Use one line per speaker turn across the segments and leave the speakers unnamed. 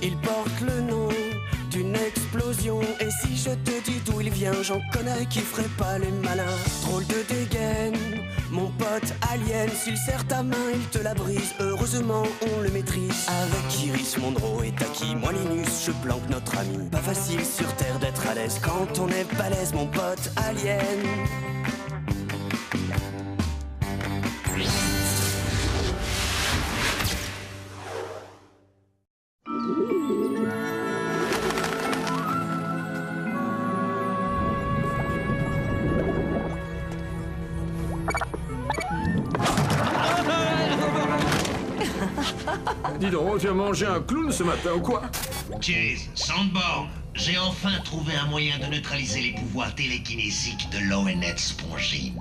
Il porte le nom d'une explosion. Et si je te dis d'où il vient, j'en connais qui ferait pas les malins. Drôle de dégaine, mon pote alien. S'il serre ta main, il te la brise. Heureusement, on le maîtrise. Avec Iris Monroe et Taki, moi Linus, je planque notre ami. Pas facile sur Terre d'être à l'aise quand on est balèze, mon pote alien.
Dis donc, tu as mangé un clown ce matin ou quoi?
Chase, Sandborn, j'ai enfin trouvé un moyen de neutraliser les pouvoirs télékinésiques de l'ONET Spongine.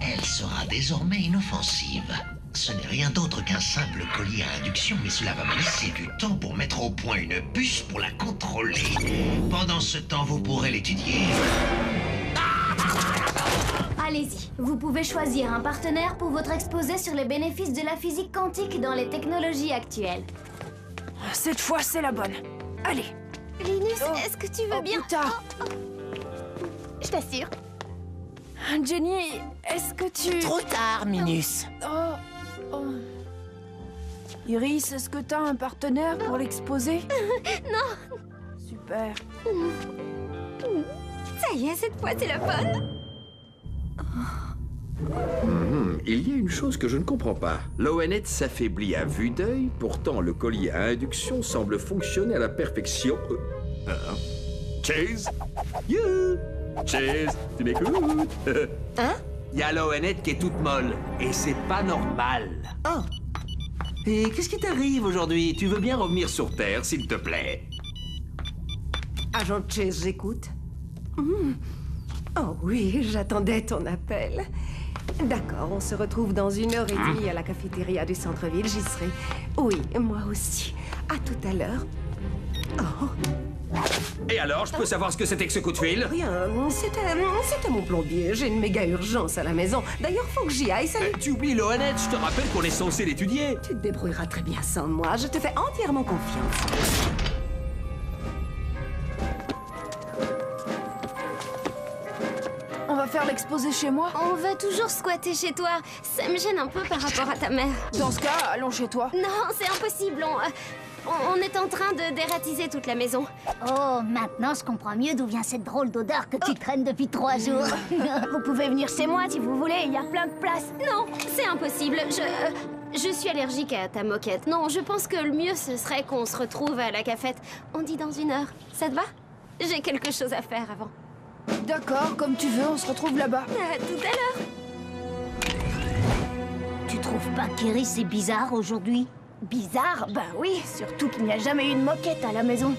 Elle sera désormais inoffensive. Ce n'est rien d'autre qu'un simple collier à induction, mais cela va me laisser du temps pour mettre au point une puce pour la contrôler. Pendant ce temps, vous pourrez l'étudier.
Allez-y, vous pouvez choisir un partenaire pour votre exposé sur les bénéfices de la physique quantique dans les technologies actuelles.
Cette fois, c'est la bonne. Allez.
Linus, est-ce que tu veux bien...
Putain.
Je t'assure.
Jenny, est-ce que tu...
Trop tard, Minus.
Oh. Iris, est-ce que t'as un partenaire pour l'exposer?
Non.
Super.
Ça y est, cette fois, c'est la bonne.
Il y a une chose que je ne comprends pas. L'ONET s'affaiblit à vue d'œil, pourtant le collier à induction semble fonctionner à la perfection. Chase? Chase, tu m'écoutes?
Hein?
Il y a l'ONET qui est toute molle, et c'est pas normal.
Oh.
Et qu'est-ce qui t'arrive aujourd'hui? Tu veux bien revenir sur Terre, s'il te plaît?
Agent Chase, j'écoute. Oh oui, j'attendais ton appel. D'accord, on se retrouve dans 1h30 à la cafétéria du centre-ville, j'y serai. Oui, moi aussi. À tout à l'heure. Oh,
Et alors, je peux savoir ce que c'était que ce coup de fil?
rien, c'était mon plombier. J'ai une méga urgence à la maison. D'ailleurs, faut que j'y aille, salut.
Tu oublies l'ONET, je te rappelle qu'on est censé l'étudier.
Tu te débrouilleras très bien sans moi, je te fais entièrement confiance.
On va faire l'exposé chez moi?
On va toujours squatter chez toi. Ça me gêne un peu par rapport à ta mère.
Dans ce cas, allons chez toi.
Non, c'est impossible. On est en train de dératiser toute la maison.
Oh, maintenant je comprends mieux d'où vient cette drôle d'odeur que tu traînes depuis 3 jours. Vous pouvez venir chez moi si vous voulez, il y a plein de place.
Non, c'est impossible. Je suis allergique à ta moquette. Non, je pense que le mieux, ce serait qu'on se retrouve à la cafette. On dit dans 1 heure. Ça te va? J'ai quelque chose à faire avant.
D'accord, comme tu veux, on se retrouve là-bas.
À tout à l'heure.
Tu trouves pas qu'Iris c'est bizarre aujourd'hui?
Bizarre? Ben oui, surtout qu'il n'y a jamais eu de moquette à la maison.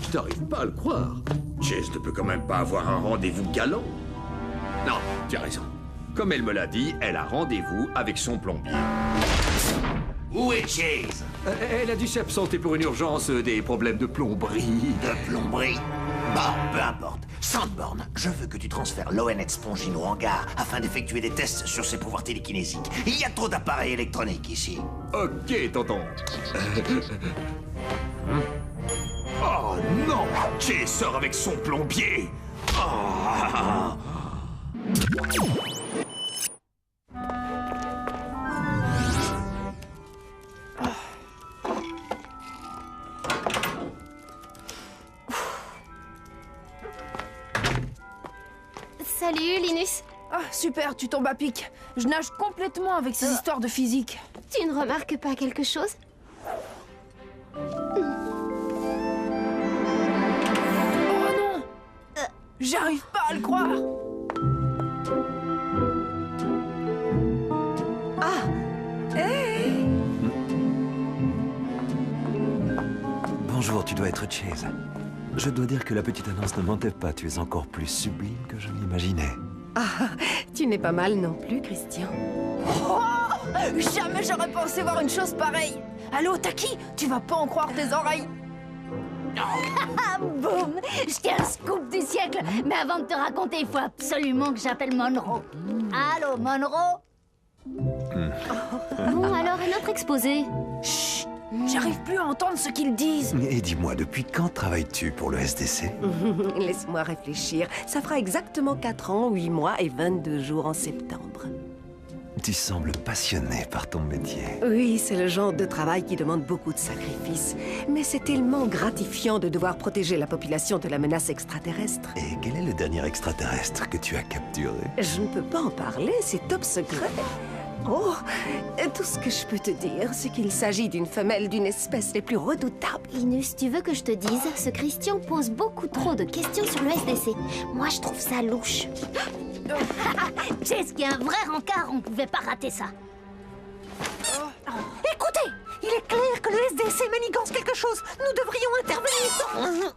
Je n'arrive pas à le croire. Chase ne peut quand même pas avoir un rendez-vous galant. Non, tu as raison. Comme elle me l'a dit, elle a rendez-vous avec son plombier.
Où est Chase?
Elle a dû s'absenter pour une urgence, des problèmes de plomberie.
De plomberie? Bon, peu importe. Sandborn, je veux que tu transfères l'ONET Spongine au hangar afin d'effectuer des tests sur ses pouvoirs télékinésiques. Il y a trop d'appareils électroniques ici.
Ok, tonton.
Oh non! Chase sort avec son plombier! Oh.
Salut, Linus.
Ah, super, tu tombes à pic. Je nage complètement avec ces histoires de physique.
Tu ne remarques pas quelque chose?
Oh non! J'arrive pas à le croire.
Bonjour, tu dois être Chase. Je dois dire que la petite annonce ne mentait pas, tu es encore plus sublime que je l'imaginais.
Ah, tu n'es pas mal non plus, Christian.
Oh! Jamais j'aurais pensé voir une chose pareille. Allô, Taki? Tu vas pas en croire tes oreilles.
Ah, boum! Je tiens le scoop du siècle. Mais avant de te raconter, il faut absolument que j'appelle Monroe. Allô, Monroe?
Bon, alors, à notre exposé.
Chut! J'arrive plus à entendre ce qu'ils disent.
Et dis-moi, depuis quand travailles-tu pour le SDC?
Laisse-moi réfléchir. Ça fera exactement 4 ans, 8 mois et 22 jours en septembre.
Tu sembles passionné par ton métier.
Oui, c'est le genre de travail qui demande beaucoup de sacrifices. Mais c'est tellement gratifiant de devoir protéger la population de la menace extraterrestre.
Et quel est le dernier extraterrestre que tu as capturé?
Je ne peux pas en parler, c'est top secret. Oh, tout ce que je peux te dire, c'est qu'il s'agit d'une femelle d'une espèce les plus redoutables.
Linus, tu veux que je te dise, ce Christian pose beaucoup trop de questions sur le SDC. Moi, je trouve ça louche.
Chase qui a un vrai rencard, on pouvait pas rater ça.
Écoutez, il est clair que le SDC manigance quelque chose. Nous devrions intervenir.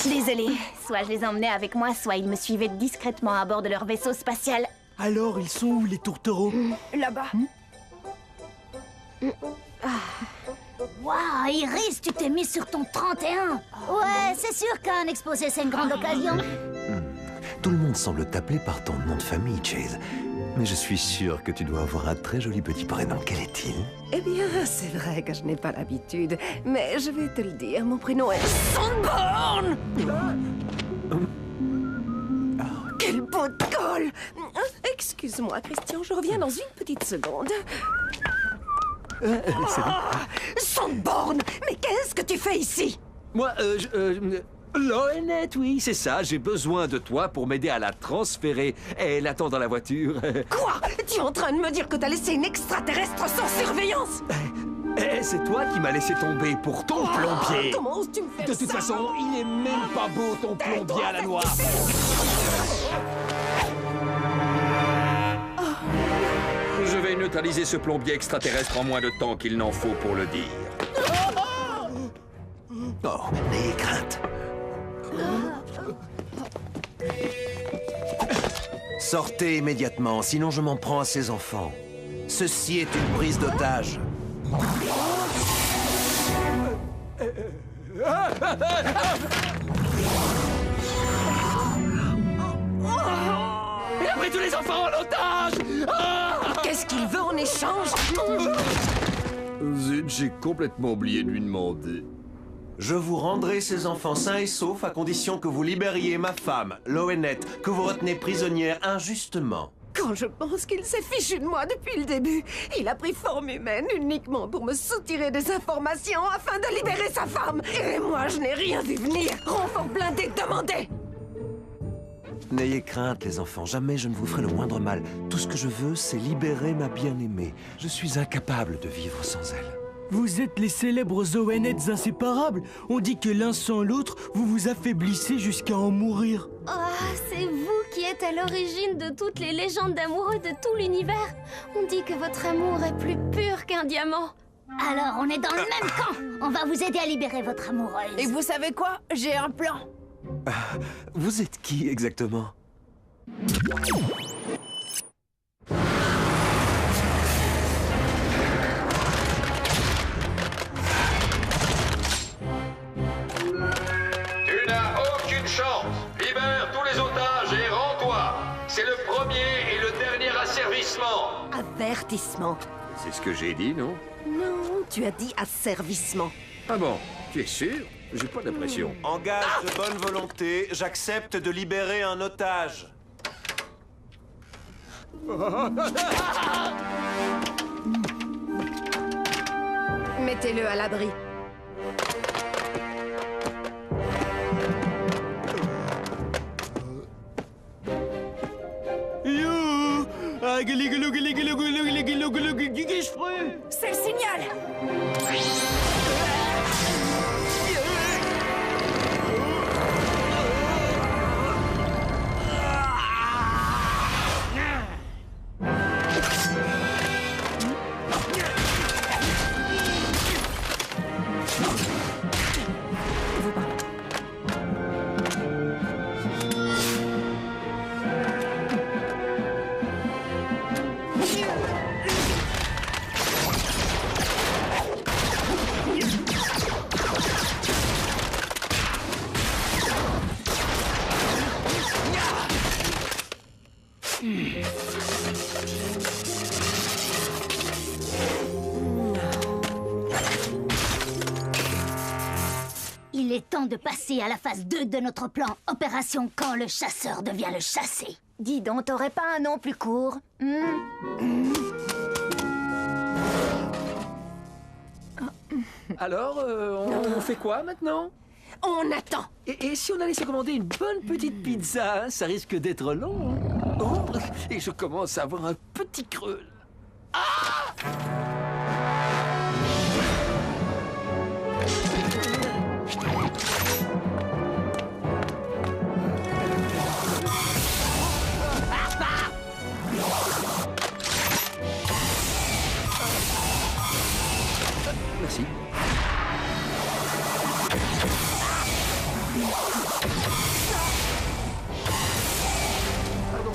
Désolée, soit je les emmenais avec moi, soit ils me suivaient discrètement à bord de leur vaisseau spatial.
Alors, ils sont où, les tourtereaux?
Là-bas.
Waouh, Iris, tu t'es mis sur ton 31. Ouais, c'est sûr qu'un exposé, c'est une grande occasion.
Tout le monde semble t'appeler par ton nom de famille, Chase. Mais je suis sûr que tu dois avoir un très joli petit prénom. Quel est-il?
Eh bien, c'est vrai que je n'ai pas l'habitude, mais je vais te le dire, mon prénom est...
Sandborn!
Quel beau de colle! Excuse-moi, Christian, je reviens dans une petite seconde.
Sandborn! Mais qu'est-ce que tu fais ici?
Moi, Loenet, oui, c'est ça. J'ai besoin de toi pour m'aider à la transférer. Elle attend dans la voiture.
Quoi? Tu es en train de me dire que t'as laissé une extraterrestre sans surveillance?
C'est toi qui m'as laissé tomber pour ton plombier.
Comment oses-tu me faire
De toute
ça?
façon, il n'est même pas beau, ton plombier à la noix. Je vais neutraliser ce plombier extraterrestre en moins de temps qu'il n'en faut pour le dire.
Oh, n'ayez crainte. Sortez immédiatement, sinon je m'en prends à ces enfants. Ceci est une prise d'otage.
Il a pris tous les enfants en otage.
Qu'est-ce qu'il veut en échange?
Zut, j'ai complètement oublié de lui demander.
Je vous rendrai ces enfants sains et saufs à condition que vous libériez ma femme, Loenet, que vous retenez prisonnière injustement.
Quand je pense qu'il s'est fichu de moi depuis le début, il a pris forme humaine uniquement pour me soutirer des informations afin de libérer sa femme. Et moi, je n'ai rien vu venir. Renfort blindé demandé.
N'ayez crainte, les enfants, jamais je ne vous ferai le moindre mal. Tout ce que je veux, c'est libérer ma bien-aimée. Je suis incapable de vivre sans elle.
Vous êtes les célèbres Zoenets inséparables. On dit que l'un sans l'autre, vous vous affaiblissez jusqu'à en mourir.
Oh, c'est vous qui êtes à l'origine de toutes les légendes d'amoureux de tout l'univers. On dit que votre amour est plus pur qu'un diamant.
Alors, on est dans le même camp. On va vous aider à libérer votre amoureuse.
Et vous savez quoi? J'ai un plan.
Vous êtes qui exactement?
Tu n'as aucune chance. Libère tous les otages et rends-toi. C'est le premier et le dernier asservissement.
Avertissement.
C'est ce que j'ai dit, non?
Non, tu as dit asservissement.
Ah bon? Tu es sûr? J'ai pas d'impression.
En gage de bonne volonté, j'accepte de libérer un otage.
Mettez-le à l'abri.
Yo!
C'est le signal.
temps de passer à la phase 2 de notre plan Opération Quand le chasseur devient le chassé.
Dis donc, t'aurais pas un nom plus court?
Alors, on fait quoi maintenant?
On attend.
Et si on allait se commander une bonne petite pizza, hein, ça risque d'être long. Hein. Oh, et je commence à avoir un petit creux. Ah! Merci. Pardon.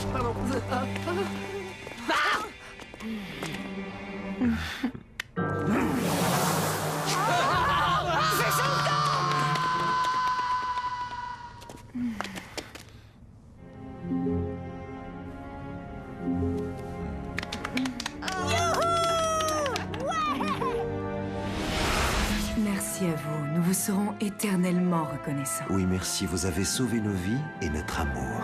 Merci à vous. Nous vous serons éternellement reconnaissants.
Oui, merci, vous avez sauvé nos vies et notre amour.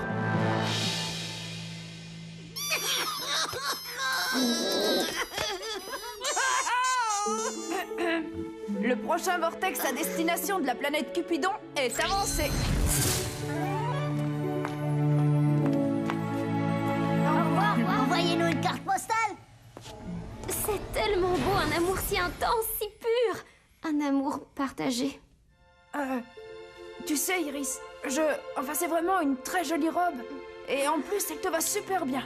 Le prochain vortex à destination de la planète Cupidon est avancé.
Envoyez-nous une carte postale.
C'est tellement beau, un amour si intense, si pur. Un amour partagé.
Tu sais, Iris, Enfin, c'est vraiment une très jolie robe. Et en plus, elle te va super bien.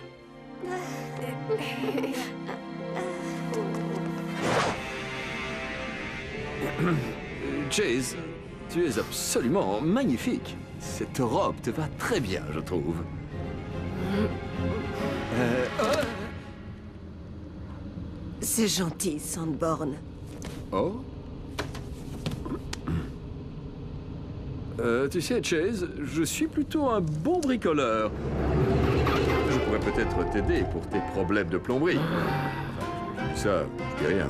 Chase, tu es absolument magnifique. Cette robe te va très bien, je trouve.
C'est gentil, Sandborn.
Oh? Tu sais, Chase, je suis plutôt un bon bricoleur. Je pourrais peut-être t'aider pour tes problèmes de plomberie. Enfin, je dis ça, je dis rien.